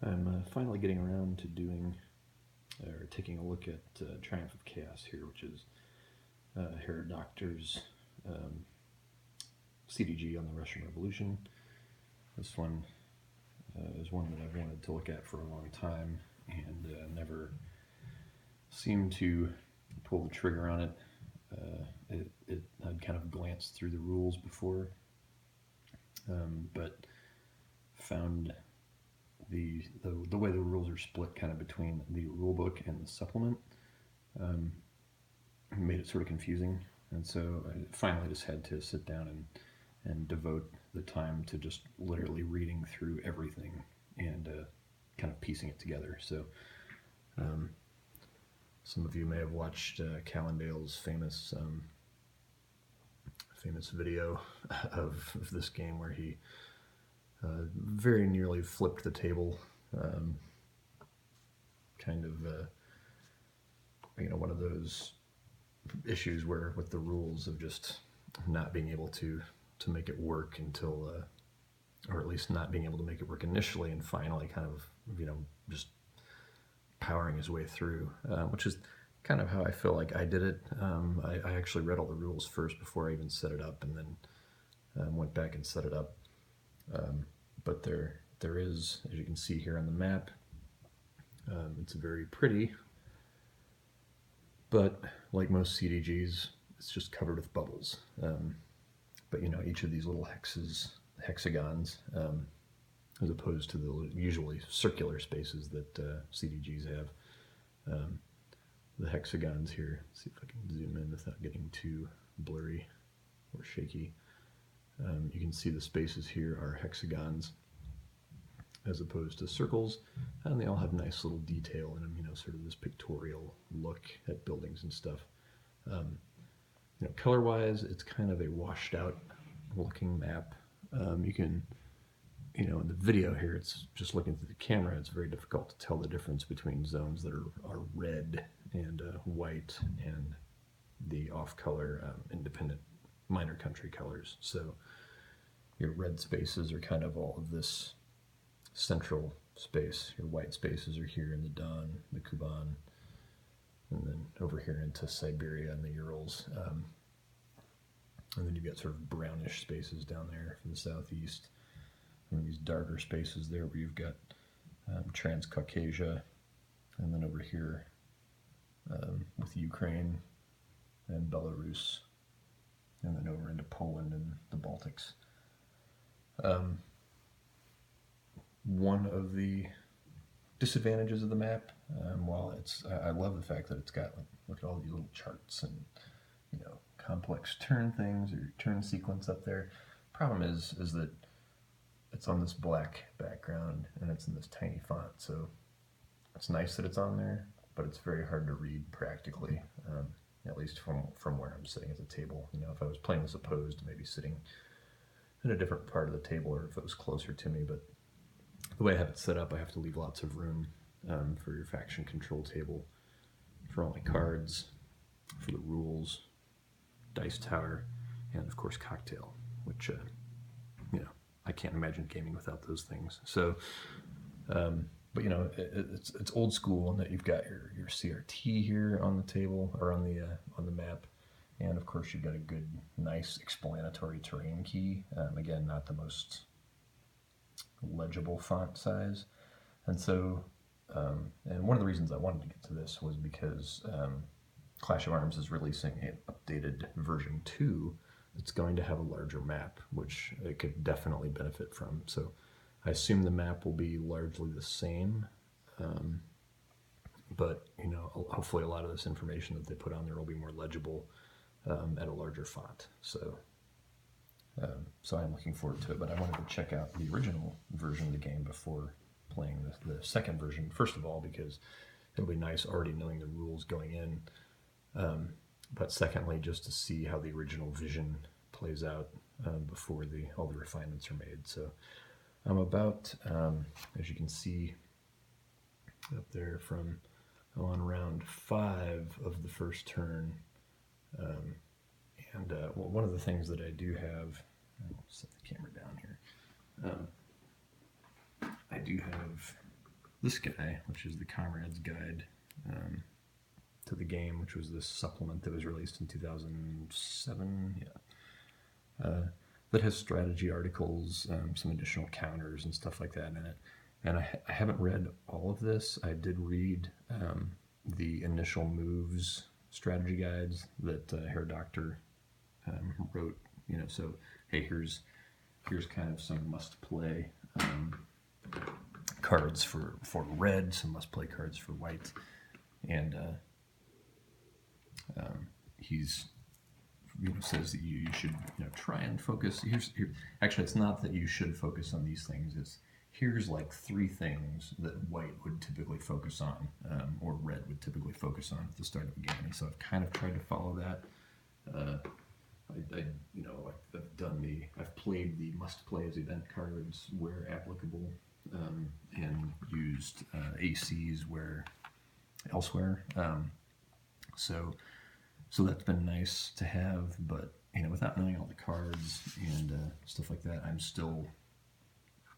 I'm finally getting around to doing or taking a look at Triumph of Chaos here, which is Herod Doctor's um, CDG on the Russian Revolution. This one is one that I've wanted to look at for a long time and never seemed to pull the trigger on it. I'd kind of glanced through the rules before, but found the way the rules are split kind of between the rule book and the supplement made it sort of confusing. And so I finally just had to sit down and devote the time to just literally reading through everything and kind of piecing it together. So some of you may have watched Callendale's famous video of this game where he very nearly flipped the table. Kind of, one of those issues where with the rules of just not being able to make it work until, or at least not being able to make it work initially, and finally kind of, just powering his way through, which is kind of how I feel like I did it. I actually read all the rules first before I even set it up, and then went back and set it up. But there is, as you can see here on the map, it's very pretty, but like most CDGs, it's just covered with bubbles. But each of these little hexagons, as opposed to the usually circular spaces that CDGs have, the hexagons here. Let's see if I can zoom in without getting too blurry or shaky. You can see the spaces here are hexagons as opposed to circles, and they all have nice little detail in them, sort of this pictorial look at buildings and stuff. Color-wise, it's kind of a washed-out looking map. You can, in the video here, it's just looking through the camera, it's very difficult to tell the difference between zones that are red and white and the off-color independent minor country colors. So your red spaces are kind of all of this central space. Your white spaces are here in the Don, the Kuban, and then over here into Siberia and the Urals. And then you've got sort of brownish spaces down there from the southeast. And these darker spaces there where you've got Transcaucasia, and then over here with Ukraine and Belarus, and then over into Poland and the Baltics. One of the disadvantages of the map, while I love the fact that it's got, look at all these little charts and complex turn things or turn sequence up there. Problem is that it's on this black background and it's in this tiny font, so it's nice that it's on there, but it's very hard to read practically, at least from where I'm sitting at the table. If I was playing this opposed, maybe sitting in a different part of the table, or if it was closer to me, but the way I have it set up, I have to leave lots of room for your faction control table, for all my cards, for the rules, dice tower, and of course cocktail, which I can't imagine gaming without those things. So, but it's old school in that you've got your CRT here on the table or on the map, and of course you've got a good, nice explanatory terrain key. Again, not the most legible font size, and so and one of the reasons I wanted to get to this was because Clash of Arms is releasing an updated version 2 that's going to have a larger map, which it could definitely benefit from. So I assume the map will be largely the same, but hopefully a lot of this information that they put on there will be more legible at a larger font. So I'm looking forward to it, but I wanted to check out the original version of the game before playing the second version, first of all, because it'll be nice already knowing the rules going in, but secondly, just to see how the original vision plays out before all the refinements are made. So I'm about, as you can see up there, I'm on round 5 of the first turn, and one of the things that I do have, I'll set the camera down here, I do have this guy, which is the Comrade's Guide to the game, which was this supplement that was released in 2007. That has strategy articles, some additional counters and stuff like that in it. And I haven't read all of this. I did read the initial moves strategy guides that Herr Doctor wrote. So hey, here's kind of some must play cards for red, some must play cards for white, and he's says that you should try and focus. Actually, it's not that you should focus on these things. It's here's like 3 things that white would typically focus on, or red would typically focus on at the start of a game. And so I've kind of tried to follow that. I've played the must play as event cards where applicable, and used ACs where elsewhere. So that's been nice to have, but without knowing all the cards and stuff like that, I'm still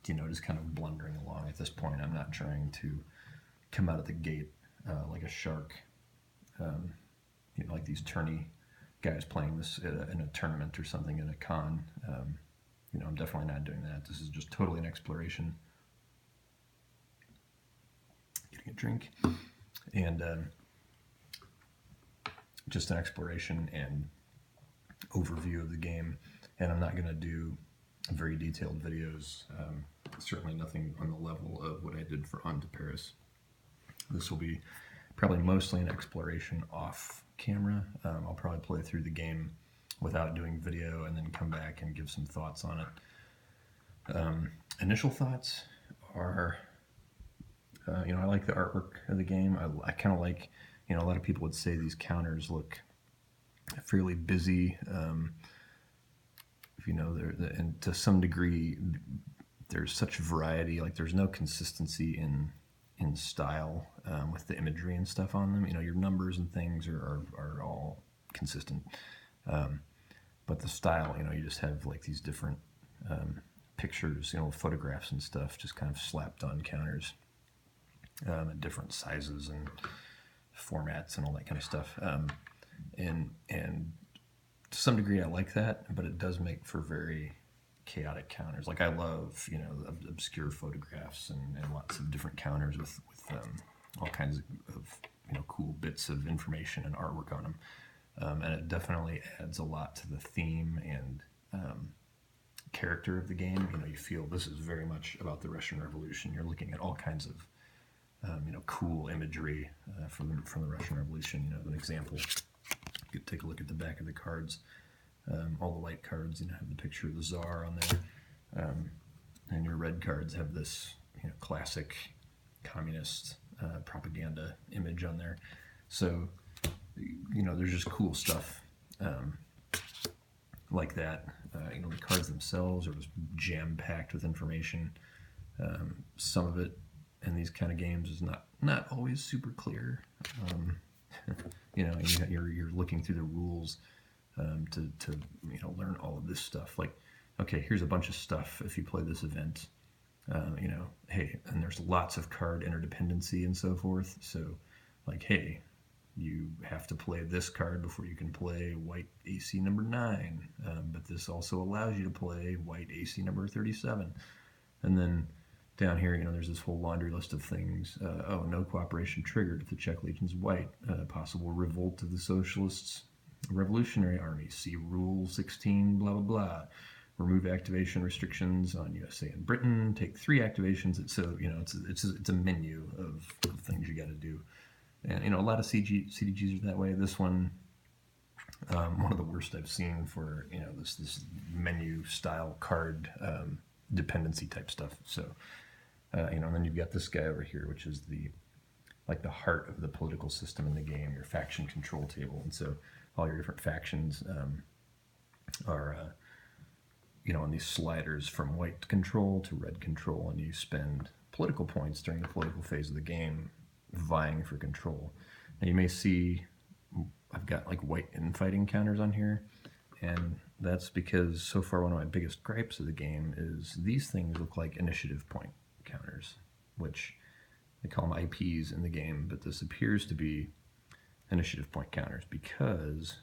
just kind of blundering along at this point. I'm not trying to come out of the gate like a shark, like these tourney guys playing this in a tournament or something in a con. I'm definitely not doing that. This is just totally an exploration. Getting a drink, and just an exploration and overview of the game. And I'm not going to do very detailed videos. Certainly nothing on the level of what I did for On to Paris. This will be probably mostly an exploration off camera. I'll probably play through the game without doing video and then come back and give some thoughts on it. Initial thoughts are, I like the artwork of the game. I kind of like, a lot of people would say these counters look fairly busy. And to some degree, there's such variety. Like there's no consistency in style with the imagery and stuff on them. Your numbers and things are all consistent, but the style, you just have like these different pictures, photographs and stuff, just kind of slapped on counters, at different sizes and formats and all that kind of stuff. And to some degree, I like that, but it does make for very chaotic counters. Like I love, obscure photographs and lots of different counters with all kinds of cool bits of information and artwork on them. And it definitely adds a lot to the theme and character of the game. You feel this is very much about the Russian Revolution. You're looking at all kinds of cool imagery from the Russian Revolution. An example, you could take a look at the back of the cards. All the white cards, have the picture of the Tsar on there, and your red cards have this, classic communist propaganda image on there. So, there's just cool stuff like that. The cards themselves are just jam-packed with information. Some of it in these kind of games is not always super clear. You're looking through the rules to learn all of this stuff. Like, okay, here's a bunch of stuff if you play this event. Hey, and there's lots of card interdependency and so forth. So, like, hey, you have to play this card before you can play white AC number 9. But this also allows you to play white AC number 37. And then down here, there's this whole laundry list of things. No cooperation triggered if the Czech Legion's white. Possible revolt of the Socialists Revolutionary Army. See Rule 16, blah, blah, blah. Remove activation restrictions on USA and Britain. Take 3 activations. So, it's a menu of things you got to do. And, a lot of CDGs are that way. This one, one of the worst I've seen for, this menu style card dependency type stuff. So, and then you've got this guy over here, which is the heart of the political system in the game, your faction control table. And so all your different factions are, on these sliders from white control to red control, and you spend political points during the political phase of the game vying for control. Now you may see I've got like white infighting counters on here, and that's because so far one of my biggest gripes of the game is these things look like initiative point counters, which they call them IPs in the game, but this appears to be initiative point counters because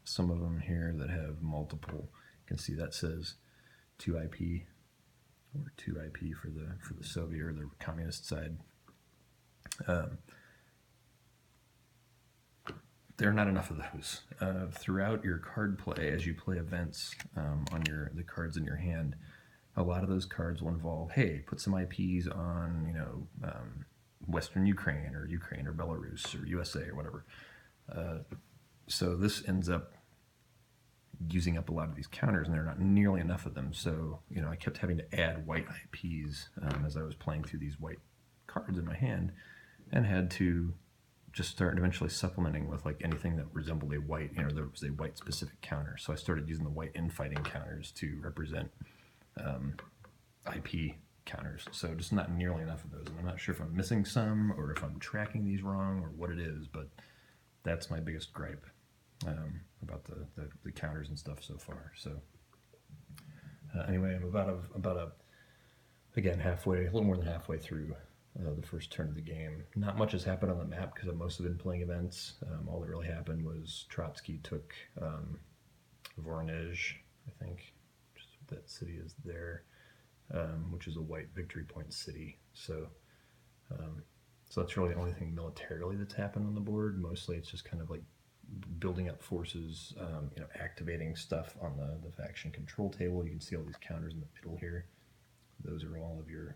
some of them here that have multiple, you can see that says 2 IP or 2 IP for the Soviet or the communist side. There are not enough of those. Throughout your card play, as you play events on the cards in your hand, a lot of those cards will involve, hey, put some IPs on, Western Ukraine or Belarus or USA or whatever. So this ends up using up a lot of these counters, and there are not nearly enough of them. So, I kept having to add white IPs as I was playing through these white cards in my hand, and had to just start eventually supplementing with like anything that resembled a white, there was a white specific counter. So I started using the white infighting counters to represent IP counters. So just not nearly enough of those. And I'm not sure if I'm missing some or if I'm tracking these wrong or what it is, but that's my biggest gripe about the counters and stuff so far. So anyway, I'm about again, halfway, a little more than halfway through the first turn of the game. Not much has happened on the map because I've mostly been playing events. All that really happened was Trotsky took Voronezh, I think, just what that city is there, which is a white victory point city. So that's really the only thing militarily that's happened on the board. Mostly it's just kind of like building up forces, activating stuff on the faction control table. You can see all these counters in the middle here. Those are all of your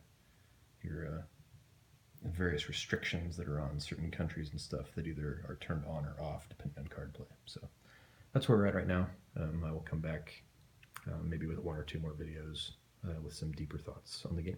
various restrictions that are on certain countries and stuff that either are turned on or off depending on card play. So that's where we're at right now. I will come back maybe with 1 or 2 more videos with some deeper thoughts on the game.